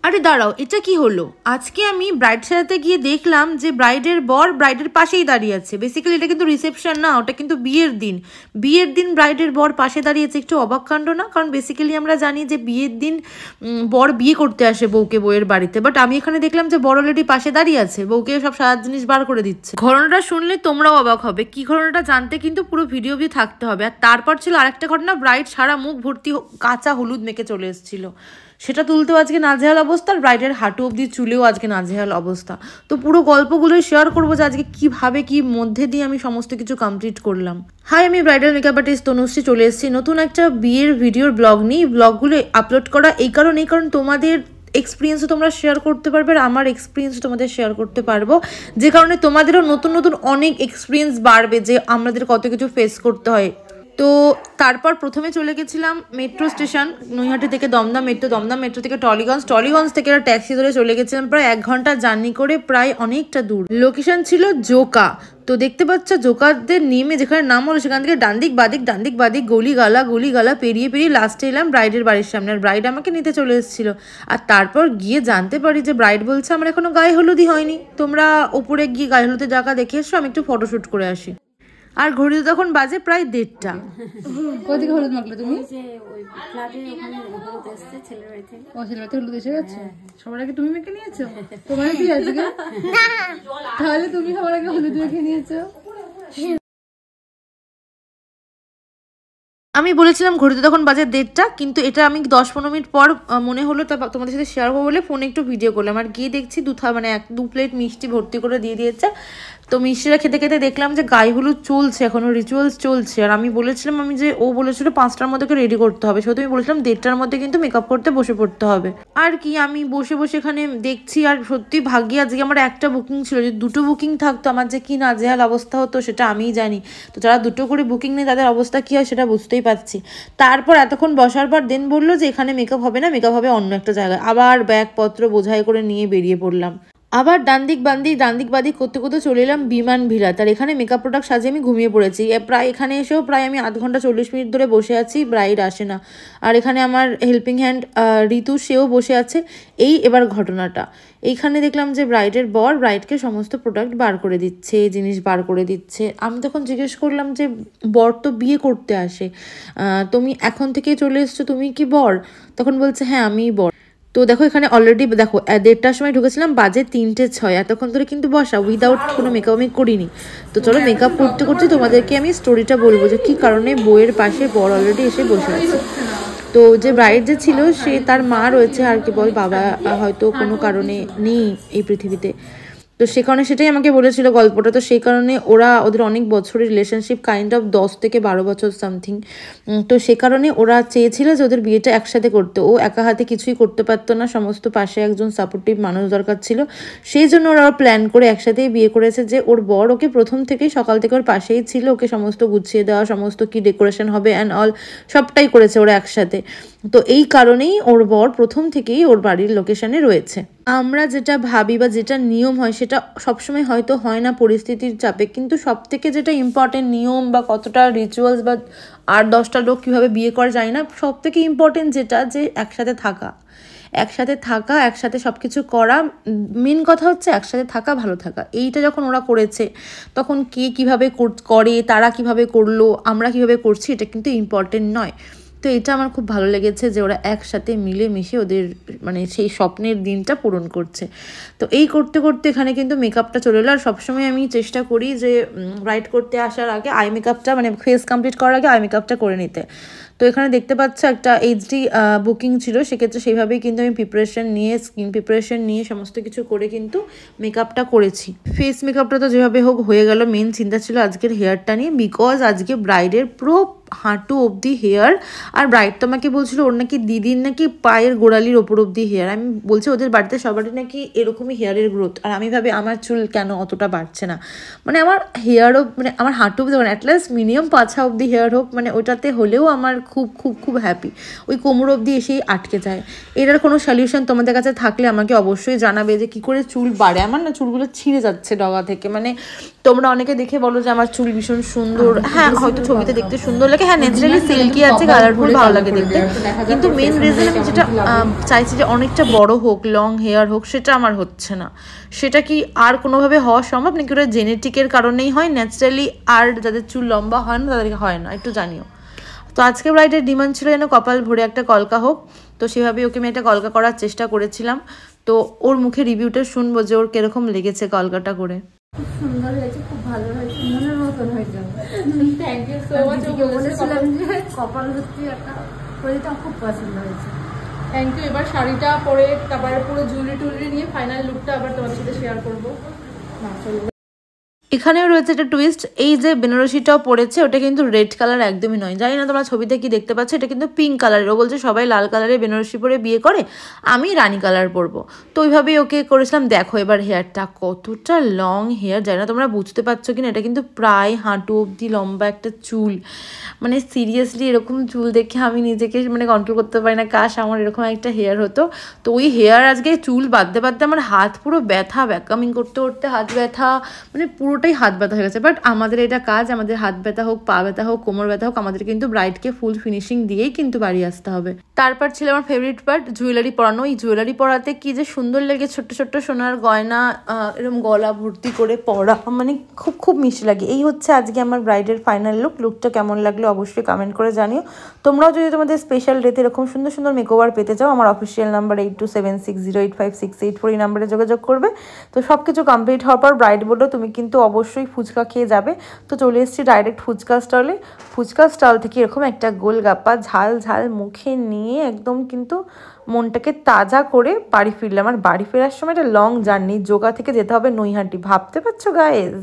আরে দাঁড়াও, এটা কি হলো? আজকে আমি ব্রাইড সাজাতে গিয়ে দেখলাম যে ব্রাইডের বর ব্রাইডের পাশেই দাঁড়িয়ে আছে। বেসিক্যালি এটা কিন্তু রিসেপশন না, ওটা কিন্তু বিয়ের দিন। বিয়ের দিন ব্রাইডের বর পাশে দাঁড়িয়েছে, একটু অবাক কাণ্ড না? কারণ বেসিক্যালি আমরা জানি যে বিয়ের দিন বর বিয়ে করতে আসে বউকে বউয়ের বাড়িতে, বাট আমি এখানে দেখলাম যে বর অলরেডি পাশে দাঁড়িয়ে আছে, বউকে সব সাজার জিনিস বার করে দিচ্ছে। ঘটনাটা শুনলে তোমরাও অবাক হবে। কি ঘটনাটা জানতে কিন্তু পুরো ভিডিও অবধি থাকতে হবে। আর তারপর ছিল আরেকটা ঘটনা, ব্রাইড সারা মুখ ভর্তি কাঁচা হলুদ মেখে চলে এসেছিল, সেটা তুলতেও আজকে নাজেহাল অবস্থা। আর ব্রাইডের হাঁটু অবধি চুলেও আজকে নাজেহাল অবস্থা। তো পুরো গল্পগুলো শেয়ার করবো যে আজকে কিভাবে কি মধ্যে দিয়ে আমি সমস্ত কিছু কমপ্লিট করলাম। হাই, আমি ব্রাইডাল মেকআপ আর্টিস্ট তনুশ্রী চলে এসেছি নতুন একটা বিয়ের ভিডিওর ব্লগ নিয়ে। ব্লগগুলো আপলোড করা এই কারণ তোমাদের এক্সপিরিয়েন্সও তোমরা শেয়ার করতে পারবে, আর আমার এক্সপিরিয়েন্সও তোমাদের শেয়ার করতে পারবো, যে কারণে তোমাদেরও নতুন নতুন অনেক এক্সপিরিয়েন্স বাড়বে যে আমাদের কত কিছু ফেস করতে হয়। তো তারপর প্রথমে চলে গেছিলাম মেট্রো স্টেশন, নৈহাটি থেকে দমদম মেট্রো, দমদম মেট্রো থেকে টলিগঞ্জ থেকে একটা ট্যাক্সি ধরে চলে গেছিলাম প্রায় 1 ঘন্টা জার্নি করে, প্রায় অনেকটা দূর। লোকেশন ছিল জোকা। তো দেখতে পাচ্ছ জোকাতে নেমে যেখানে নাম হলো সেখান থেকে ডান দিক বাদিক গলিগালা পেরিয়ে লাস্টে এলাম ব্রাইডের বাড়ির সামনে। আর ব্রাইড আমাকে নিতে চলে এসেছিল। আর তারপর গিয়ে জানতে পারি যে ব্রাইড বলছে আমার এখনো গায়ে হলুদই হয়নি, তোমরা ওপরে গিয়ে গায়ে হলুদের জায়গা দেখে এসো, আমি একটু ফটোশ্যুট করে আসি। আর ঘড়িতে তখন বাজে প্রায় 1:30টা। কোথেকে হলুদ মাখলে তুমি? ছেলের হলুদ এসে গেছে। সবার আগে তুমি মেখে নিয়েছো? তোমার কি আছে? তাহলে তুমি সবার আগে হলুদ মেখে নিয়েছো। আমি বলেছিলাম ঘড়িতে তখন বাজে 1:30টা, কিন্তু এটা আমি 10-15 মিনিট পর মনে হলো তোমাদের সাথে শেয়ার করবো বলে ফোনে একটু ভিডিও করলাম। আর গিয়ে দেখছি 2 প্লেট মিষ্টি ভর্তি করে দিয়ে দিয়েছে। তো মিষ্টিটা খেতে খেতে দেখলাম যে গায়ে হলুদ চলছে, এখনো রিচুয়ালস চলছে। আর আমি বলেছিলাম ও বলেছিল 5টার মধ্যে রেডি করতে হবে, সেহেতু আমি বলেছিলাম 1:30টার মধ্যে কিন্তু মেকআপ করতে বসে পড়তে হবে। আর কি আমি বসে এখানে দেখছি, আর সত্যি ভাগ্যে আজকে আমার একটা বুকিং ছিল, যদি 2টো বুকিং থাকতো আমার যে কি নাজেহাল অবস্থা হতো সেটা আমিই জানি। তো যারা 2টো করে বুকিং নেই তাদের অবস্থা কি হয় সেটা বুঝতেই পারছি। তারপর এতক্ষণ বসার পর দেন বললো যে এখানে মেকআপ হবে না, মেকআপ হবে অন্য একটা জায়গায়। আবার ব্যাগপত্র বোঝাই করে নিয়ে বেরিয়ে পড়লাম। আবার ডান দিক বাদিক করতে চলে এলাম বিমান ভিলা। তার এখানে মেকআপ প্রোডাক্ট সাজিয়ে আমি ঘুমিয়ে পড়েছি। প্রায় এখানে এসেও প্রায় আমি 1 ঘন্টা 40 মিনিট ধরে বসে আছি, ব্রাইড আসে না। আর এখানে আমার হেল্পিং হ্যান্ড ঋতু, সেও বসে আছে। এবার ঘটনাটা এইখানে দেখলাম যে ব্রাইডের বর ব্রাইডকে সমস্ত প্রোডাক্ট বার করে দিচ্ছে, জিনিস বার করে দিচ্ছে। আমি তখন জিজ্ঞেস করলাম যে বর তো বিয়ে করতে আসে, তুমি এখন থেকে চলে এসছো, তুমি কি বর? তখন বলছে হ্যাঁ আমিই বর। তো দেখো এখানে অলরেডি দেখো 1:30টার সময় ঢুকেছিলাম, বাজে 3:06। এতক্ষণ ধরে কিন্তু বসা উইদাউট কোনো মেকআপ আমি করিনি। তো চলো মেকআপ করতে তোমাদেরকে আমি স্টোরিটা বলবো যে কী কারণে বউয়ের পাশে বর অলরেডি এসে বসে আছে। তো যে ব্রাইড যে ছিল সে তার মা রয়েছে, আর কি বল বাবা হয়তো কোনো কারণে নেই এই পৃথিবীতে। তো সে কারণে সেটাই আমাকে বলেছিল গল্পটা। তো সেই কারণে ওদের অনেক বছরের রিলেশনশিপ, কাইন্ড অফ 10 থেকে 12 বছর সামথিং। তো সে কারণে ওরা চেয়েছিল যে ওদের বিয়েটা একসাথে করতে। ও একা হাতে কিছুই করতে পারতো না, সমস্ত পাশে একজন সাপোর্টিভ মানুষ দরকার ছিল। সেই জন্য ওরা প্ল্যান করে একসাথেই বিয়ে করেছে, যে ওর বর ওকে প্রথম থেকেই সকাল থেকে ওর পাশেই ছিল, ওকে সমস্ত গুছিয়ে দেওয়া, সমস্ত কি ডেকোরেশন হবে অ্যান্ড অল সবটাই করেছে ওরা একসাথে। তো এই কারণেই ওর বর প্রথম থেকেই ওর বাড়ির লোকেশনে রয়েছে। আমরা যেটা ভাবি বা যেটা নিয়ম হয় সেটা সবসময় হয়তো হয় না পরিস্থিতির চাপে, কিন্তু সব থেকে যেটা ইম্পর্টেন্ট নিয়ম বা কতটা রিচুয়ালস বা 8-10টা লোক কীভাবে বিয়ে করে জানি না, সব থেকে ইম্পর্টেন্ট যেটা যে একসাথে থাকা, একসাথে সব কিছু করা। মেন কথা হচ্ছে একসাথে থাকা, ভালো থাকা। এইটা যখন ওরা করেছে তখন কে কীভাবে করে, তারা কিভাবে করলো, আমরা কিভাবে করছি, এটা কিন্তু ইম্পর্টেন্ট নয়। তো এটা আমার খুব ভালো লেগেছে যে ওরা একসাথে মিলেমিশে ওদের মানে সেই স্বপ্নের দিনটা পূরণ করছে। তো এই করতে এখানে কিন্তু মেকআপটা চলে এলো। আর সবসময় আমি চেষ্টা করি যে ব্রাইড করতে আসার আগে আই মেকআপটা মানে ফেস কমপ্লিট করার আগে আই মেকআপটা করে নিতে। তো এখানে দেখতে পাচ্ছ একটা এইচডি বুকিং ছিল, সেক্ষেত্রে সেইভাবেই কিন্তু আমি স্কিন প্রিপারেশন নিয়ে সমস্ত কিছু করে কিন্তু মেকআপটা করেছি। ফেস মেকআপটা তো যেভাবে হোক হয়ে গেল। মেন চিন্তা ছিল আজকের হেয়ারটা নিয়ে, বিকজ আজকে ব্রাইডের পুরো হাঁটু অবধি হেয়ার। আর ব্রাইড তো আমাকে বলছিল ওর নাকি দিদির নাকি পায়ের গোড়ালির ওপর অবধি হেয়ার। আমি বলছি ওদের বাড়িতে সবারই নাকি এরকমই হেয়ারের গ্রোথ, আর আমি ভাবি আমার চুল কেন অতটা বাড়ছে না। মানে আমার হেয়ারও মানে আমার হাঁটু অবধি অ্যাটলিস্ট মিনিমাম 5 অবধি হেয়ার হোক, মানে ওটাতে হলেও আমার খুব খুব খুব হ্যাপি, ওই কোমর অবধি এসেই আটকে যায়। এটার কোনো সলিউশন তোমাদের কাছে থাকলে আমাকে অবশ্যই জানাবে যে কী করে চুল বাড়ে। আমার না চুলগুলো ছিঁড়ে যাচ্ছে ডগা থেকে, মানে তোমরা অনেকে দেখে বলো যে আমার চুল ভীষণ সুন্দর, হ্যাঁ হয়তো ছবিতে দেখতে সুন্দর লাগে, হ্যাঁ ন্যাচারালি সিল্কি আছে, কালারফুল ভালো লাগে দেখতে, কিন্তু মেন রিজন আমি যেটা চাইছি যে অনেকটা বড় হোক, লং হেয়ার হোক, সেটা আমার হচ্ছে না। সেটা কি আর কোনোভাবে হওয়া সম্ভব নাকি ওটা জেনেটিকের কারণেই হয়, ন্যাচারালি আর যাদের চুল লম্বা হয় না তাদেরকে হয় না, একটু জানিও। তো আজকে ব্রাইডের ডিমান্ড ছিল যেন কপাল ভরে একটা কলকা হোক, তো সেভাবেই ওকে আমি একটা কলকা করার চেষ্টা করেছিলাম। তো ওর মুখে রিভিউটা শুনবো যে ওর কিরকম লেগেছে কলকাটা করে। খুব সুন্দর হয়েছে, খুব ভালো হয়েছে, মনের মতন হয়েছে। Thank you so much. বলেছিলাম যে কপাল ভর্তি একটা প্রজেক্ট খুব পছন্দ হয়েছে। Thank you. এবার শাড়িটা পরে তারপরে পুরো জুয়েলারি টুয়েলারি নিয়ে ফাইনাল লুকটা আবার তোমার সাথে শেয়ার করবো। এখানেও রয়েছে একটা টুইস্ট, এই যে বেনারসিটাও পড়েছে ওটা কিন্তু রেড কালার একদমই নয়, জানি না তোমরা ছবিতে কি দেখতে পাচ্ছ, এটা কিন্তু পিঙ্ক কালারের। ও বলছে সবাই লাল কালারে বেনারসি পরে বিয়ে করে, আমি রানী কালার পরবো, তো ওইভাবেই ওকে করেছিলাম। দেখো এবার হেয়ারটা কতটা লং হেয়ার, জানি না তোমরা বুঝতে পারছো কিনা, এটা কিন্তু প্রায় হাঁটু অবধি লম্বা একটা চুল, মানে সিরিয়াসলি এরকম চুল দেখে আমি নিজেকে মানে কন্ট্রোল করতে পারি না, কাশ আমার এরকম একটা হেয়ার হতো। তো ওই হেয়ার আজকে চুল বাঁধতে বাঁধতে আমার হাত পুরো ব্যথা, ব্যাকামিং করতে করতে হাত ব্যথা, মানে পুরোটাই হাত ব্যথা হয়ে গেছে। বাট আমাদের এটা কাজ, আমাদের হাত ব্যথা হোক, পা ব্যথা হোক, কোমর ব্যথা হোক, আমাদের কিন্তু ব্রাইডকে ফুল ফিনিশিং দিয়েই কিন্তু বাড়ি আসতে হবে। তারপর ছিল আমার ফেভারিট পার্ট, জুয়েলারি পরানো। এই জুয়েলারি পরাতে কি যে সুন্দর লাগে, ছোট্ট ছোট্ট সোনার গয়না এরকম গলা ভর্তি করে পরা, মানে খুব খুব মিষ্টি লাগে। এই হচ্ছে আজকে আমার ব্রাইডের ফাইনাল লুক। লুকটা কেমন লাগলো অবশ্যই কমেন্ট করে জানিও। তোমরাও যদি তোমাদের স্পেশাল ডেতে এরকম সুন্দর সুন্দর মেকওভার পেতে চাও, আমার অফিসিয়াল নাম্বার 8276085684 এই নাম্বারে যোগাযোগ করবে। তো সব কিছু কমপ্লিট হওয়ার পর ব্রাইড বললো তুমি কিন্তু অবশ্যই ফুচকা খেয়ে যাবে। তো চলে এসেছি ডাইরেক্ট ফুচকা স্টলে। ফুচকা স্টল থেকে এরকম একটা গোলগাপ্পা ঝাল ঝাল মুখে নিয়ে একদম কিন্তু মনটাকে তাজা করে বাড়ি ফিরলাম। আর বাড়ি ফেরার সময় একটা লং জার্নি, যোগা থেকে যেতে হবে নৈহাটি, ভাবতে পারছো গাইজ।